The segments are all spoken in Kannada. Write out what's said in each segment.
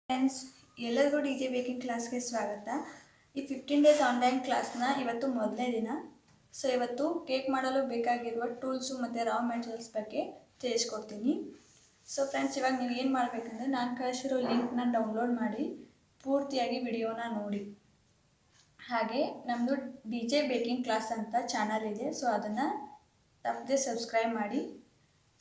ಫ್ರೆಂಡ್ಸ್, ಎಲ್ಲರಿಗೂ ಡಿ ಜೆ ಬೇಕಿಂಗ್ ಕ್ಲಾಸ್ಗೆ ಸ್ವಾಗತ. ಈ 15 ಡೇಸ್ ಆನ್ಲೈನ್ ಕ್ಲಾಸ್ನ ಇವತ್ತು ಮೊದಲನೇ ದಿನ. ಸೊ ಇವತ್ತು ಕೇಕ್ ಮಾಡಲು ಬೇಕಾಗಿರುವ ಟೂಲ್ಸು ಮತ್ತು ರಾ ಮೆಟೀರಿಯಲ್ಸ್ ಬಗ್ಗೆ ತಿಳಿಸ್ಕೊಡ್ತೀನಿ. ಸೊ ಫ್ರೆಂಡ್ಸ್, ಇವಾಗ ನೀವು ಏನು ಮಾಡಬೇಕಂದ್ರೆ ನಾನು ಕಳಿಸಿರೋ ಲಿಂಕ್ನ ಡೌನ್ಲೋಡ್ ಮಾಡಿ ಪೂರ್ತಿಯಾಗಿ ವಿಡಿಯೋನ ನೋಡಿ. ಹಾಗೆ ನಮ್ಮದು ಡಿ ಜೆ ಬೇಕಿಂಗ್ ಕ್ಲಾಸ್ ಅಂತ ಚಾನಲ್ ಇದೆ. ಸೊ ಅದನ್ನು ತಪ್ಪದೆ ಸಬ್ಸ್ಕ್ರೈಬ್ ಮಾಡಿ.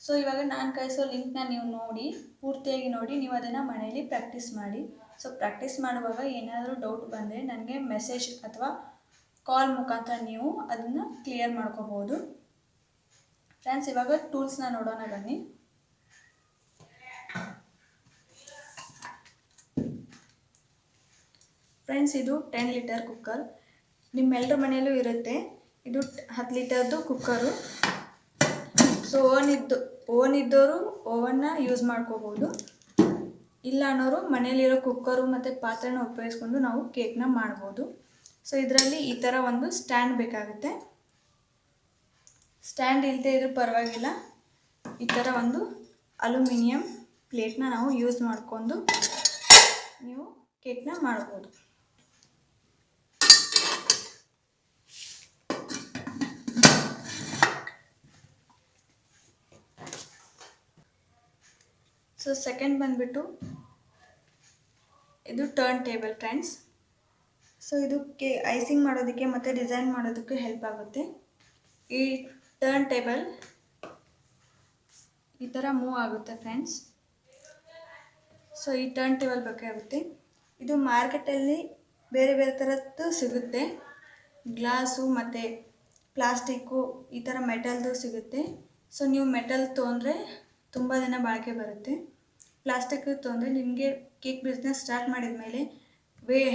ಸೊ ಇವಾಗ ನಾನು ಕಳಿಸೋ ಲಿಂಕ್ನ ನೀವು ನೋಡಿ ಪೂರ್ತಿಯಾಗಿ ನೋಡಿ, ನೀವು ಅದನ್ನು ಮನೆಯಲ್ಲಿ ಪ್ರಾಕ್ಟೀಸ್ ಮಾಡಿ. ಸೊ ಪ್ರಾಕ್ಟೀಸ್ ಮಾಡುವಾಗ ಏನಾದರೂ ಡೌಟ್ ಬಂದರೆ ನನಗೆ ಮೆಸೇಜ್ ಅಥವಾ ಕಾಲ್ ಮುಖಾಂತರ ನೀವು ಅದನ್ನು ಕ್ಲಿಯರ್ ಮಾಡ್ಕೋಬೋದು. ಫ್ರೆಂಡ್ಸ್, ಇವಾಗ ಟೂಲ್ಸ್ನ ನೋಡೋಣ ಬನ್ನಿ. ಫ್ರೆಂಡ್ಸ್, ಇದು 10 ಲೀಟರ್ ಕುಕ್ಕರ್. ನಿಮ್ಮೆಲ್ಲರ ಮನೆಯಲ್ಲೂ ಇರುತ್ತೆ. ಇದು 10 ಲೀಟರ್ದು ಕುಕ್ಕರು. ಸೊ ಓವನ್ ಇದ್ದವರು ಓವನ್ನ ಯೂಸ್ ಮಾಡ್ಕೋಬೋದು. ಇಲ್ಲ ಅನ್ನೋರು ಮನೇಲಿರೋ ಕುಕ್ಕರು ಮತ್ತು ಪಾತ್ರೆನ ಉಪಯೋಗಿಸ್ಕೊಂಡು ನಾವು ಕೇಕ್ನ ಮಾಡ್ಬೋದು. ಸೊ ಇದರಲ್ಲಿ ಈ ಥರ ಒಂದು ಸ್ಟ್ಯಾಂಡ್ ಬೇಕಾಗುತ್ತೆ. ಸ್ಟ್ಯಾಂಡ್ ಇಲ್ಲದೆ ಇದ್ರೂ ಪರವಾಗಿಲ್ಲ, ಈ ಥರ ಒಂದು ಅಲ್ಯೂಮಿನಿಯಂ ಪ್ಲೇಟ್ನ ನಾವು ಯೂಸ್ ಮಾಡಿಕೊಂಡು ನೀವು ಕೇಕ್ನ ಮಾಡ್ಬೋದು. ಸೊ ಸೆಕೆಂಡ್ ಬಂದುಬಿಟ್ಟು ಇದು ಟರ್ನ್ ಟೇಬಲ್ ಫ್ರೆಂಡ್ಸ್. ಸೊ ಇದು ಐಸಿಂಗ್ ಮಾಡೋದಕ್ಕೆ ಮತ್ತು ಡಿಸೈನ್ ಮಾಡೋದಕ್ಕೆ ಹೆಲ್ಪ್ ಆಗುತ್ತೆ. ಈ ಟರ್ನ್ ಟೇಬಲ್ ಈ ಥರ ಮೂವ್ ಆಗುತ್ತೆ ಫ್ರೆಂಡ್ಸ್. ಸೊ ಈ ಟರ್ನ್ ಟೇಬಲ್ ಬೇಕಾಗುತ್ತೆ. ಇದು ಮಾರ್ಕೆಟಲ್ಲಿ ಬೇರೆ ಬೇರೆ ಥರದ್ದು ಸಿಗುತ್ತೆ. ಗ್ಲಾಸು ಮತ್ತು ಪ್ಲಾಸ್ಟಿಕ್ಕು ಈ ಥರ ಮೆಟಲ್ದು ಸಿಗುತ್ತೆ. ಸೊ ನೀವು ಮೆಟಲ್ ತೊಗೊಂಡ್ರೆ ತುಂಬ ದಿನ ಬಾಳಿಕೆ ಬರುತ್ತೆ. ಪ್ಲಾಸ್ಟಿಕ್ ತೊಗೊಂಡ್ರೆ ನಿಮಗೆ ಕೇಕ್ ಬಿಸ್ನೆಸ್ ಸ್ಟಾರ್ಟ್ ಮಾಡಿದ ಮೇಲೆ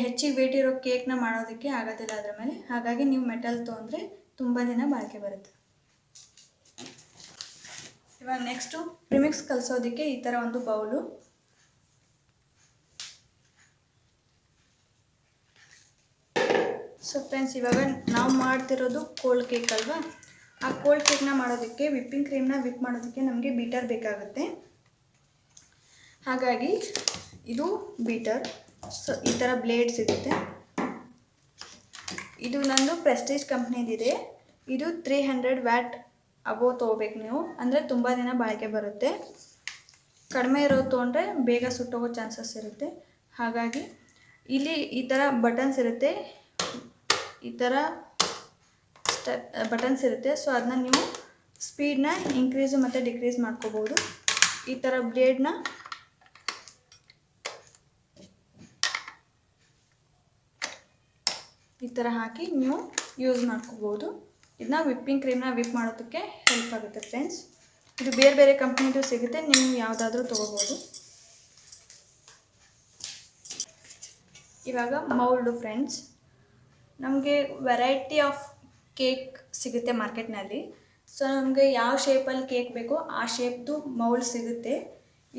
ಹೆಚ್ಚಿಗೆ ವೇಟ್ ಇರೋ ಕೇಕ್ನ ಮಾಡೋದಕ್ಕೆ ಆಗೋದಿಲ್ಲ ಅದರ ಮೇಲೆ. ಹಾಗಾಗಿ ನೀವು ಮೆಟಲ್ ತೊಗೊಂಡ್ರೆ ತುಂಬ ದಿನ ಬಾಳಿಕೆ ಬರುತ್ತೆ. ಇವಾಗ ನೆಕ್ಸ್ಟು ಪ್ರಿಮಿಕ್ಸ್ ಕಲಿಸೋದಕ್ಕೆ ಈ ಥರ ಒಂದು ಬೌಲು. ಸೊ ಫ್ರೆಂಡ್ಸ್, ಇವಾಗ ನಾವು ಮಾಡ್ತಿರೋದು ಕೋಲ್ಡ್ ಕೇಕ್ ಅಲ್ವಾ. ಆ ಕೋಲ್ಡ್ ಕೇಕ್ನ ಮಾಡೋದಕ್ಕೆ ವಿಪ್ಪಿಂಗ್ ಕ್ರೀಮ್ನ ವಿಪ್ ಮಾಡೋದಕ್ಕೆ ನಮಗೆ ಬೀಟರ್ ಬೇಕಾಗುತ್ತೆ. ಹಾಗಾಗಿ ಇದು ಬೀಟರ್. ಸೊ ಈ ಥರ ಬ್ಲೇಡ್ ಸಿಗುತ್ತೆ. ಇದು ನಂದು ಪ್ರೆಸ್ಟೀಜ್ ಕಂಪ್ನಿದಿದೆ. ಇದು 300 ವ್ಯಾಟ್ ಅಬೋವ್ ತೊಗೋಬೇಕು ನೀವು, ಅಂದರೆ ತುಂಬ ದಿನ ಬಾಳಿಕೆ ಬರುತ್ತೆ. ಕಡಿಮೆ ಇರೋದು ತೊಗೊಂಡ್ರೆ ಬೇಗ ಸುಟ್ಟೋಗೋ ಚಾನ್ಸಸ್ ಇರುತ್ತೆ. ಹಾಗಾಗಿ ಇಲ್ಲಿ ಈ ಥರ ಬಟನ್ಸ್ ಇರುತ್ತೆ, ಈ ಥರ ಬಟನ್ಸ್ ಇರುತ್ತೆ. ಸೊ ಅದನ್ನ ನೀವು ಸ್ಪೀಡ್ನ ಇನ್ಕ್ರೀಸು ಮತ್ತು ಡಿಕ್ರೀಸ್ ಮಾಡ್ಕೋಬೋದು. ಈ ಥರ ಬ್ಲೇಡ್ನ ಈ ಥರ ಹಾಕಿ ನೀವು ಯೂಸ್ ಮಾಡ್ಕೋಬೋದು. ಇದನ್ನ ವಿಪ್ಪಿಂಗ್ ಕ್ರೀಮ್ನ ವಿಪ್ ಮಾಡೋದಕ್ಕೆ ಹೆಲ್ಪ್ ಆಗುತ್ತೆ ಫ್ರೆಂಡ್ಸ್. ಇದು ಬೇರೆ ಬೇರೆ ಕಂಪ್ನಿದು ಸಿಗುತ್ತೆ, ನೀವು ಯಾವುದಾದ್ರೂ ತೊಗೋಬೋದು. ಇವಾಗ ಮೌಲ್ಡು ಫ್ರೆಂಡ್ಸ್, ನಮಗೆ ವೆರೈಟಿ ಆಫ್ ಕೇಕ್ ಸಿಗುತ್ತೆ ಮಾರ್ಕೆಟ್ನಲ್ಲಿ. ಸೊ ನಮಗೆ ಯಾವ ಶೇಪಲ್ಲಿ ಕೇಕ್ ಬೇಕೋ ಆ ಶೇಪ್ದು ಮೌಲ್ಡ್ ಸಿಗುತ್ತೆ.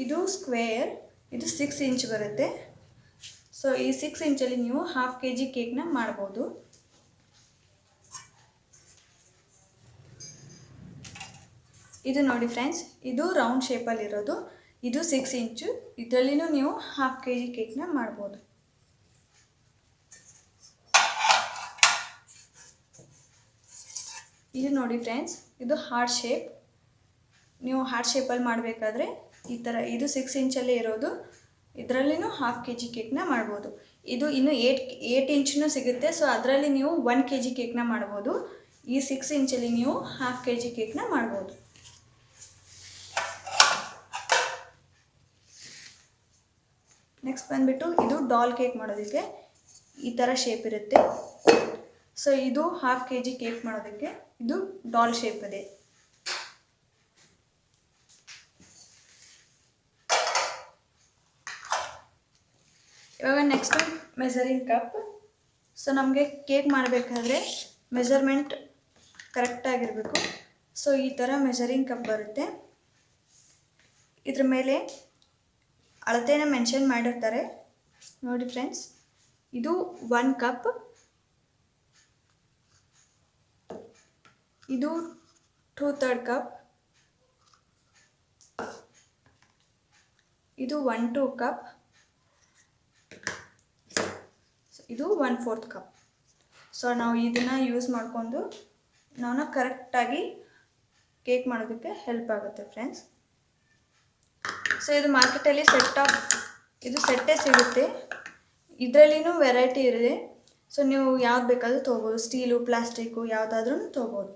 ಇದು ಸ್ಕ್ವೇರ್, ಇದು 6 ಇಂಚ್ ಬರುತ್ತೆ. ಸೊ ಈ 6 ಇಂಚಲ್ಲಿ ನೀವು 1/2 kg ಕೇಕ್ನ ಮಾಡ್ಬೋದು. ಇದು ನೋಡಿ ಫ್ರೆಂಡ್ಸ್, ಇದು ರೌಂಡ್ ಶೇಪಲ್ಲಿರೋದು. ಇದು 6 ಇಂಚು. ಇದರಲ್ಲಿನೂ ನೀವು 1/2 kg ಕೇಕ್ನ ಮಾಡ್ಬೋದು. ಇದು ನೋಡಿ ಫ್ರೆಂಡ್ಸ್, ಇದು ಹಾರ್ಟ್ ಶೇಪ್. ನೀವು ಹಾರ್ಟ್ ಶೇಪಲ್ಲಿ ಮಾಡಬೇಕಾದ್ರೆ ಈ ಥರ, ಇದು 6 ಇಂಚಲ್ಲೇ ಇರೋದು. ಇದರಲ್ಲಿನೂ 1/2 kg ಕೇಕ್ನ ಮಾಡ್ಬೋದು. ಇದು ಇನ್ನು 8 ಇಂಚ್ನೂ ಸಿಗುತ್ತೆ. ಸೊ ಅದರಲ್ಲಿ ನೀವು 1 kg ಕೇಕ್ನ ಮಾಡ್ಬೋದು. ಈ 6 ಇಂಚಲ್ಲಿ ನೀವು 1/2 kg ಕೇಕ್ನ ಮಾಡ್ಬೋದು. ನೆಕ್ಸ್ಟ್ ಬಂದುಬಿಟ್ಟು ಇದು ಡಾಲ್ ಕೇಕ್ ಮಾಡೋದಕ್ಕೆ ಈ ಥರ ಶೇಪ್ ಇರುತ್ತೆ. ಸೊ ಇದು 1/2 kg ಕೇಕ್ ಮಾಡೋದಕ್ಕೆ ಇದು ಡಾಲ್ ಶೇಪ್ ಇದೆ. ಇವಾಗ ನೆಕ್ಸ್ಟು ಮೆಜರಿಂಗ್ ಕಪ್. ಸೊ ನಮಗೆ ಕೇಕ್ ಮಾಡಬೇಕಾದ್ರೆ ಮೆಜರ್ಮೆಂಟ್ ಕರೆಕ್ಟಾಗಿರಬೇಕು. ಸೊ ಈ ಥರ ಮೆಜರಿಂಗ್ ಕಪ್ ಬರುತ್ತೆ. ಇದ್ರ ಮೇಲೆ ಅಳತೆನ ಮೆನ್ಷನ್ ಮಾಡಿರ್ತಾರೆ ನೋಡಿ ಫ್ರೆಂಡ್ಸ್. ಇದು 1 ಕಪ್, ಇದು 2/3 ಕಪ್, ಇದು 1/2 ಕಪ್, ಇದು 1/4 ಕಪ್. ಸೊ ನಾವು ಇದನ್ನು ಯೂಸ್ ಮಾಡಿಕೊಂಡು ನಾವು ಕರೆಕ್ಟಾಗಿ ಕೇಕ್ ಮಾಡೋದಕ್ಕೆ ಹೆಲ್ಪ್ ಆಗುತ್ತೆ ಫ್ರೆಂಡ್ಸ್. ಸೊ ಇದು ಮಾರ್ಕೆಟಲ್ಲಿ ಸೆಟ್ಟೇ ಸಿಗುತ್ತೆ. ಇದರಲ್ಲಿನೂ ವೆರೈಟಿ ಇದೆ. ಸೊ ನೀವು ಯಾವ್ದು ಬೇಕಾದರೂ ತೊಗೋಬೋದು, ಸ್ಟೀಲು, ಪ್ಲಾಸ್ಟಿಕ್ಕು ಯಾವುದಾದ್ರೂ ತೊಗೋಬೋದು.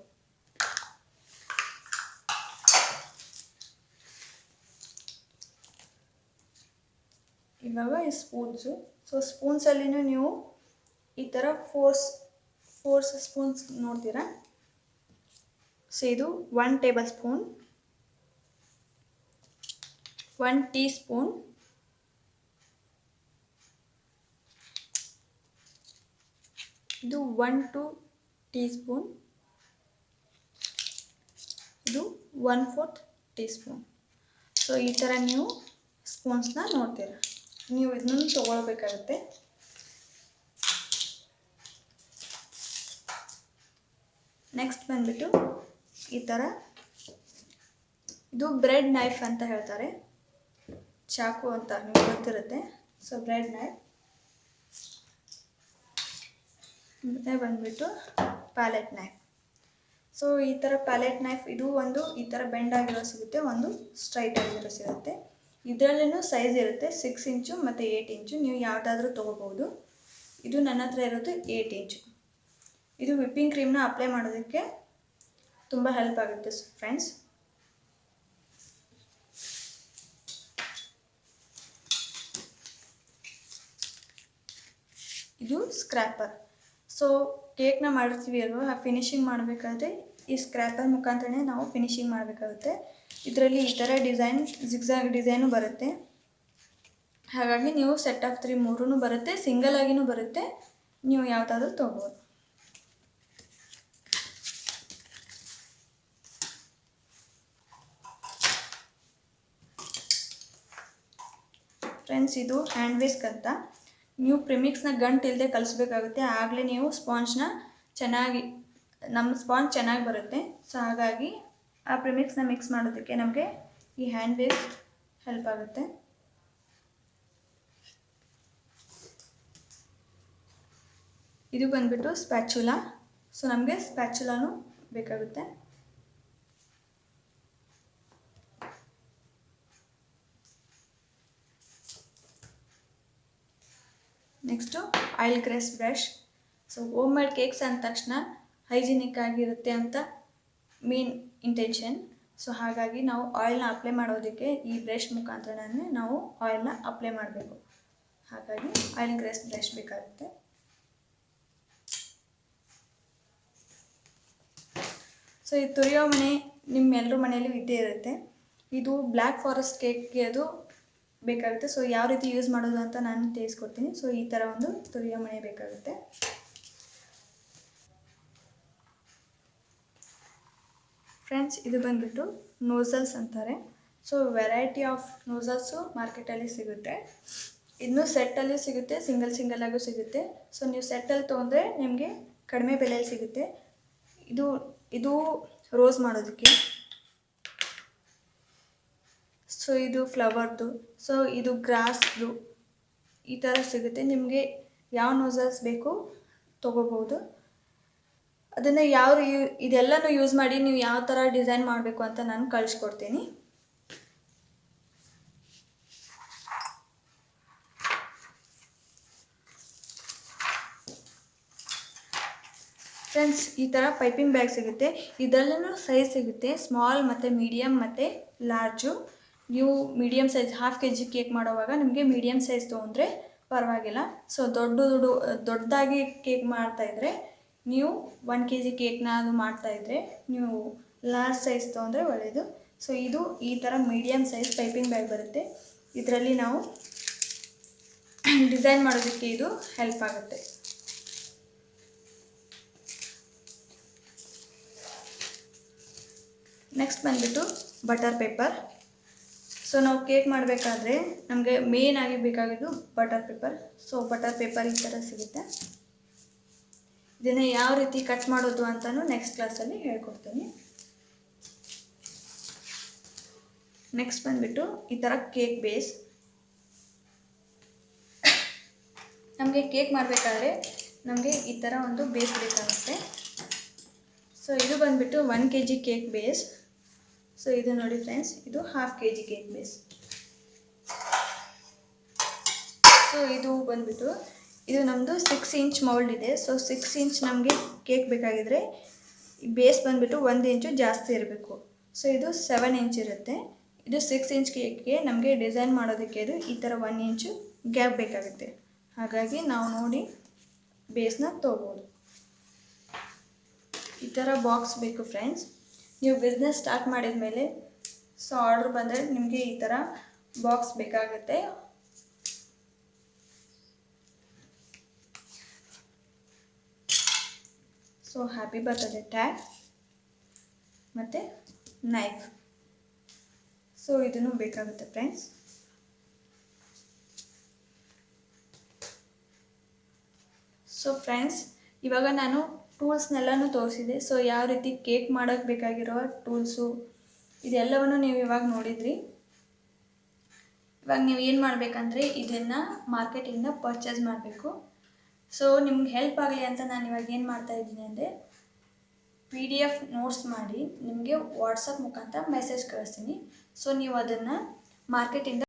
ಇವಾಗ ಈ ಸ್ಪೂನ್ಸು, ಸೊ ಸ್ಪೂನ್ಸಲ್ಲಿನೂ ನೀವು ಈ ಥರ ಫೋರ್ಸ್ ಸ್ಪೂನ್ಸ್ ನೋಡ್ತೀರಾ. ಸೊ ಇದು 1 ಟೇಬಲ್ ಸ್ಪೂನ್, 1 ಟೀ ಸ್ಪೂನ್, ಇದು 1-2 ಟೀ ಸ್ಪೂನ್, ಇದು 1/4 ಟೀ ಸ್ಪೂನ್. ಸೊ ಈ ಥರ ನೀವು ಸ್ಪೂನ್ಸ್ನ ನೋಡ್ತೀರ. ನೀವು ಇದನ್ನು ತೊಗೊಳ್ಬೇಕಾಗುತ್ತೆ. ನೆಕ್ಸ್ಟ್ ಬಂದುಬಿಟ್ಟು ಈ ಥರ ಇದು ಬ್ರೆಡ್ ನೈಫ್ ಅಂತ ಹೇಳ್ತಾರೆ, ಚಾಕು ಅಂತ ನಿಮ್ಗೆ ಗೊತ್ತಿರುತ್ತೆ. So bread knife. ಮತ್ತು ಬಂದುಬಿಟ್ಟು ಪ್ಯಾಲೆಟ್ ನೈಫ್. ಸೊ ಈ ಥರ ಪ್ಯಾಲೆಟ್ ನೈಫ್ ಇದು ಒಂದು ಈ ಥರ ಬೆಂಡ್ ಆಗಿರೋ ಸಿಗುತ್ತೆ, ಒಂದು ಸ್ಟ್ರೈಟ್ ಆಗಿರೋ ಸಿಗುತ್ತೆ. ಇದರಲ್ಲೂ ಸೈಜ್ ಇರುತ್ತೆ 6 ಇಂಚು ಮತ್ತು 8 ಇಂಚು, ನೀವು ಯಾವುದಾದ್ರೂ ತೊಗೋಬೋದು. ಇದು ನನ್ನ ಹತ್ರ ಇರೋದು 8 ಇಂಚು. ಇದು ವಿಪ್ಪಿಂಗ್ ಕ್ರೀಮ್ನ ಅಪ್ಲೈ ಮಾಡೋದಕ್ಕೆ ತುಂಬ ಹೆಲ್ಪ್ ಆಗುತ್ತೆ ಫ್ರೆಂಡ್ಸ್. ಇದು ಸ್ಕ್ರ್ಯಾಪರ್. ಸೊ ಕೇಕ್ನ ಮಾಡಿರ್ತೀವಿ ಅಲ್ವಾ, ಫಿನಿಶಿಂಗ್ ಮಾಡಬೇಕಾದ್ರೆ ಈ ಸ್ಕ್ರ್ಯಾಪರ್ ಮುಖಾಂತರನೇ ನಾವು ಫಿನಿಶಿಂಗ್ ಮಾಡಬೇಕಾಗುತ್ತೆ. ಇದರಲ್ಲಿ ಈ ಥರ ಡಿಸೈನ್ ಜಿಗ್ಜಾಗ್ ಡಿಸೈನು ಬರುತ್ತೆ. ಹಾಗಾಗಿ ನೀವು ಸೆಟ್ ಆಫ್ 3 ಮೂರೂ ಬರುತ್ತೆ, ಸಿಂಗಲ್ ಆಗಿನೂ ಬರುತ್ತೆ, ನೀವು ಯಾವುದಾದ್ರೂ ತೊಗೋಬೋದು. ಫ್ರೆಂಡ್ಸ್ ಇದು ಹ್ಯಾಂಡ್ ವಿಸ್ಕ್ ಅಂತ. ನೀವು ಪ್ರಿಮಿಕ್ಸ್ನ ಗಂಟು ಇಲ್ಲದೆ ಕಲಿಸ್ಬೇಕಾಗುತ್ತೆ, ಆಗಲೇ ನೀವು ನಮ್ಮ ಸ್ಪಾಂಜ್ ಚೆನ್ನಾಗಿ ಬರುತ್ತೆ. ಸೊ ಹಾಗಾಗಿ ಆ ಪ್ರಿಮಿಕ್ಸ್ನ ಮಿಕ್ಸ್ ಮಾಡೋದಕ್ಕೆ ನಮಗೆ ಈ ಹ್ಯಾಂಡ್ ವಿಸ್ಕ್ ಹೆಲ್ಪ್ ಆಗುತ್ತೆ. ಇದು ಬಂದುಬಿಟ್ಟು ಸ್ಪ್ಯಾಚುಲಾ. ಸೊ ನಮಗೆ ಸ್ಪ್ಯಾಚುಲಾನು ಬೇಕಾಗುತ್ತೆ. Next oil grace brush. So home made cakes ಅಂದ ತಕ್ಷಣ ಹೈಜಿನಿಕ್ ಆಗಿರುತ್ತೆ ಅಂತ ಮೇನ್ ಇಂಟೆನ್ಷನ್. ಸೊ ಹಾಗಾಗಿ ನಾವು ಆಯಿಲ್ನ ಅಪ್ಲೈ ಮಾಡೋದಕ್ಕೆ ಈ ಬ್ರಷ್ ಮುಖಾಂತರನೇ ನಾವು ಆಯಿಲ್ನ ಅಪ್ಲೈ ಮಾಡಬೇಕು. ಹಾಗಾಗಿ ಆಯಿಲ್ ಗ್ರೇಸ್ ಬ್ರಷ್ ಬೇಕಾಗುತ್ತೆ. ಸೊ ಈ ತುರಿಯೋ ಮನೆ ನಿಮ್ಮೆಲ್ಲರ ಮನೆಯಲ್ಲೂ ಇದ್ದೇ ಇರುತ್ತೆ. ಇದು ಬ್ಲ್ಯಾಕ್ ಫಾರೆಸ್ಟ್ ಕೇಕ್ಗೆ ಅದು ಬೇಕಾಗುತ್ತೆ. ಸೊ ಯಾವ ರೀತಿ ಯೂಸ್ ಮಾಡೋದು ಅಂತ ನಾನು ತಿಳಿಸ್ಕೊಡ್ತೀನಿ. ಸೊ ಈ ಥರ ಒಂದು ತುರಿಯೋ ಮನೆ ಬೇಕಾಗುತ್ತೆ. ಫ್ರೆಂಡ್ಸ್ ಇದು ಬಂದುಬಿಟ್ಟು ನೋಸಲ್ಸ್ ಅಂತಾರೆ. ಸೊ ವೆರೈಟಿ ಆಫ್ ನೋಸಲ್ಸು ಮಾರ್ಕೆಟಲ್ಲಿ ಸಿಗುತ್ತೆ. ಇನ್ನೂ ಸೆಟ್ಟಲ್ಲಿ ಸಿಗುತ್ತೆ, ಸಿಂಗಲ್ಲಾಗೂ ಸಿಗುತ್ತೆ. ಸೊ ನೀವು ಸೆಟ್ಟಲ್ಲಿ ತೊಗೊಂಡ್ರೆ ನಿಮಗೆ ಕಡಿಮೆ ಬೆಲೆಯಲ್ಲಿ ಸಿಗುತ್ತೆ. ಇದು ರೋಸ್ ಮಾಡೋದಕ್ಕೆ. ಸೊ ಇದು ಫ್ಲವರ್ದು, ಸೊ ಇದು ಗ್ರಾಸ್ದು, ಈ ಥರ ಸಿಗುತ್ತೆ. ನಿಮಗೆ ಯಾವ ನೋಸಲ್ಸ್ ಬೇಕು ತೊಗೋಬೋದು. ಅದನ್ನು ಇದೆಲ್ಲನೂ ಯೂಸ್ ಮಾಡಿ ನೀವು ಯಾವ ಥರ ಡಿಸೈನ್ ಮಾಡಬೇಕು ಅಂತ ನಾನು ಕಳಿಸ್ಕೊಡ್ತೀನಿ. ಫ್ರೆಂಡ್ಸ್ ಈ ಥರ ಪೈಪಿಂಗ್ ಬ್ಯಾಗ್ ಸಿಗುತ್ತೆ. ಇದರಲ್ಲೂ ಸೈಜ್ ಸಿಗುತ್ತೆ, ಸ್ಮಾಲ್ ಮತ್ತು ಮೀಡಿಯಮ್ ಮತ್ತು ಲಾರ್ಜು. ನೀವು ಮೀಡಿಯಮ್ ಸೈಜ್ 1/2 kg ಕೇಕ್ ಮಾಡೋವಾಗ ನಿಮಗೆ ಮೀಡಿಯಮ್ ಸೈಜ್ ತೊಗೊಂಡ್ರೆ ಪರವಾಗಿಲ್ಲ. ಸೊ ದೊಡ್ಡದಾಗಿ ಕೇಕ್ ಮಾಡ್ತಾಯಿದ್ರೆ ನೀವು 1 kg ಕೇಕ್ನ ಅದು ಮಾಡ್ತಾಯಿದ್ರೆ ನೀವು ಲಾರ್ಜ್ ಸೈಜ್ ತೊಗೊಂಡ್ರೆ ಒಳ್ಳೆಯದು. ಸೊ ಇದು ಈ ಥರ ಮೀಡಿಯಮ್ ಸೈಜ್ ಪೈಪಿಂಗ್ ಬ್ಯಾಗ್ ಬರುತ್ತೆ. ಇದರಲ್ಲಿ ನಾವು ಡಿಸೈನ್ ಮಾಡೋದಕ್ಕೆ ಇದು ಹೆಲ್ಪ್ ಆಗುತ್ತೆ. ನೆಕ್ಸ್ಟ್ ಬಂದುಬಿಟ್ಟು ಬಟರ್ ಪೇಪರ್. ಸೊ ನಾವು ಕೇಕ್ ಮಾಡಬೇಕಾದ್ರೆ ನಮಗೆ ಮೇನ್ ಆಗಿ ಬೇಕಾಗಿದ್ದು butter paper. So butter paper ಈ ಥರ ಸಿಗುತ್ತೆ. ಇದನ್ನು ಯಾವ ರೀತಿ ಕಟ್ ಮಾಡೋದು ಅಂತಲೂ ನೆಕ್ಸ್ಟ್ ಕ್ಲಾಸಲ್ಲಿ ಹೇಳ್ಕೊಡ್ತೀನಿ. ನೆಕ್ಸ್ಟ್ ಬಂದುಬಿಟ್ಟು ಈ ಥರ ಕೇಕ್ ಬೇಸ್. ನಮಗೆ ಕೇಕ್ ಮಾಡಬೇಕಾದ್ರೆ ನಮಗೆ ಈ ಥರ ಒಂದು ಬೇಸ್ ಬೇಕಾಗುತ್ತೆ. ಸೊ ಇದು ಬಂದುಬಿಟ್ಟು 1 kg ಕೇಕ್ ಬೇಸ್. ಸೊ ಇದು ನೋಡಿ ಫ್ರೆಂಡ್ಸ್, ಇದು 1/2 kg ಕೇಕ್ ಬೇಸ್. ಸೊ ಇದು ಬಂದುಬಿಟ್ಟು ಇದು ನಮ್ಮದು 6 ಇಂಚ್ ಮೌಲ್ಡ್ ಇದೆ. ಸೊ 6 ಇಂಚ್ ನಮಗೆ ಕೇಕ್ ಬೇಕಾಗಿದ್ದರೆ ಬೇಸ್ ಬಂದುಬಿಟ್ಟು 1 ಇಂಚು ಜಾಸ್ತಿ ಇರಬೇಕು. ಸೊ ಇದು 7 ಇಂಚ್ ಇರುತ್ತೆ. ಇದು 6 ಇಂಚ್ ಕೇಕ್ಗೆ ನಮಗೆ ಡಿಸೈನ್ ಮಾಡೋದಕ್ಕೆ ಇದು ಈ ಥರ 1 ಇಂಚು ಗ್ಯಾಪ್ ಬೇಕಾಗುತ್ತೆ. ಹಾಗಾಗಿ ನಾವು ನೋಡಿ ಬೇಸ್ನ ತೊಗೋಬೋದು. ಈ ಥರ ಬಾಕ್ಸ್ ಬೇಕು ಫ್ರೆಂಡ್ಸ್. ನೀವು ಬಿಸ್ನೆಸ್ ಸ್ಟಾರ್ಟ್ ಮಾಡಿದ ಮೇಲೆ ಸೊ ಆರ್ಡ್ರ್ ಬಂದರೆ ನಿಮಗೆ ಈ ಥರ ಬಾಕ್ಸ್ ಬೇಕಾಗುತ್ತೆ. ಸೊ ಹ್ಯಾಪಿ ಬರ್ತ್ಡೇ ಟ್ಯಾಗ್ ಮತ್ತು ನೈಫ್, ಸೊ ಇದನ್ನು ಬೇಕಾಗುತ್ತೆ ಫ್ರೆಂಡ್ಸ್. ಸೊ ಫ್ರೆಂಡ್ಸ್, ಇವಾಗ ನಾನು ಟೂಲ್ಸ್ನೆಲ್ಲನೂ ತೋರಿಸಿದೆ. ಸೊ ಯಾವ ರೀತಿ ಕೇಕ್ ಮಾಡೋಕ್ಕೆ ಬೇಕಾಗಿರೋ ಟೂಲ್ಸು ಇದೆಲ್ಲವನ್ನು ನೀವು ಇವಾಗ ನೋಡಿದ್ರಿ. ಇವಾಗ ನೀವು ಏನು ಮಾಡಬೇಕಂದ್ರೆ ಇದನ್ನು ಮಾರ್ಕೆಟಿಂದ ಪರ್ಚೇಸ್ ಮಾಡಬೇಕು. ಸೊ ನಿಮ್ಗೆ ಹೆಲ್ಪ್ ಆಗಲಿ ಅಂತ ನಾನು ಇವಾಗ ಏನು ಮಾಡ್ತಾಯಿದ್ದೀನಿ ಅಂದರೆ PDF ನೋಟ್ಸ್ ಮಾಡಿ ನಿಮಗೆ ವಾಟ್ಸಪ್ ಮುಖಾಂತರ ಮೆಸೇಜ್ ಕಳಿಸ್ತೀನಿ. ಸೊ ನೀವು ಅದನ್ನು ಮಾರ್ಕೆಟಿಂದ